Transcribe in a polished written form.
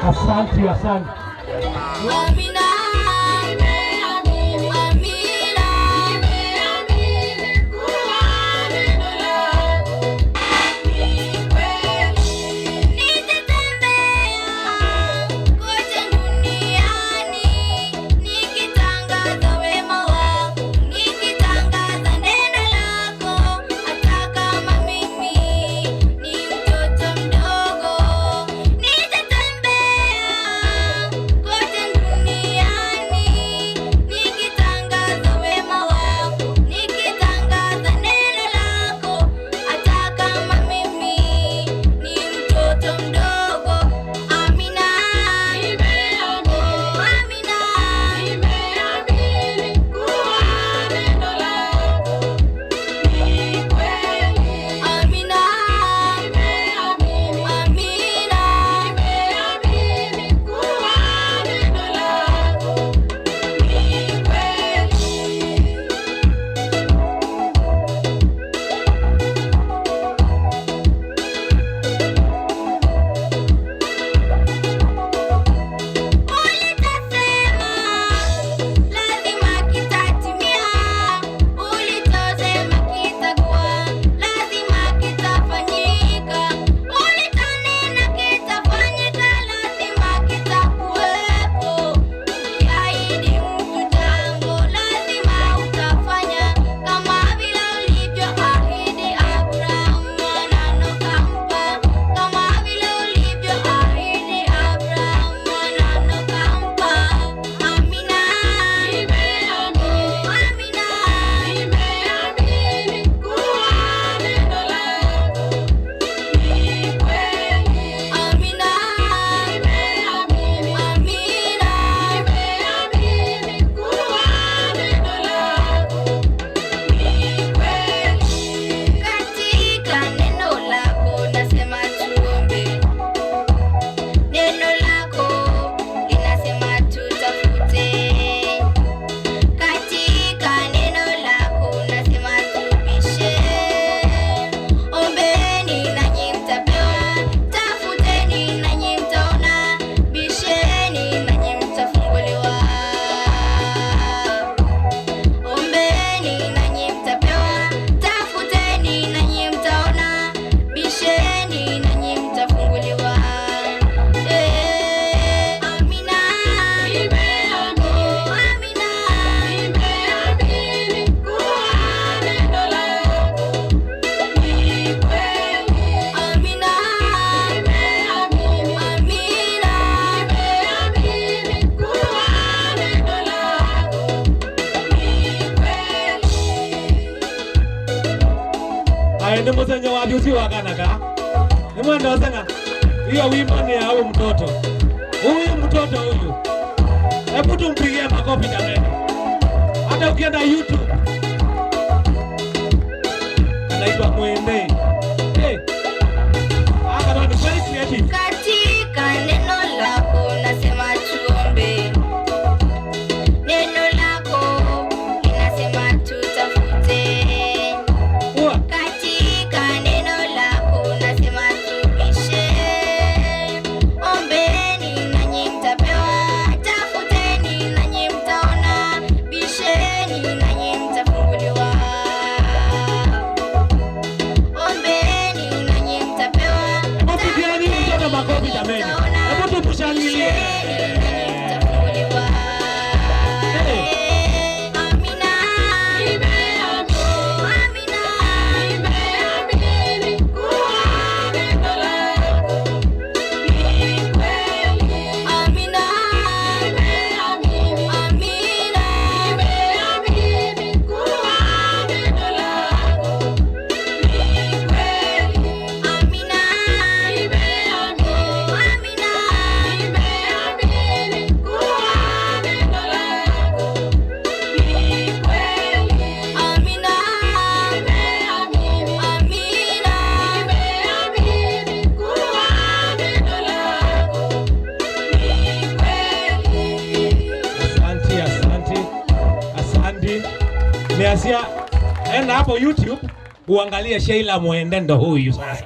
Asante. Ende msenya wapi usiwakana ka? Ni mwenda wasanga. Hiyo wimbo ni ya huyu mtoto. Huyu mtoto huyu. Hebu tumpigie makofi jamani. Hata ukienda YouTube. Anaitwa Mwende. Hey. Aka ndo very creative. Katika neno lako nasema tuombe. Neno lako linasema tutafute. Katika neno lako nasema tubishe. Ombeni nanyi mtapewa, tafuteni nanyi mtaona, bisheni nanyi mtafunguliwa. ati Measia, enda hapo YouTube uangalie Sheila Mwende ndo huyu sasa.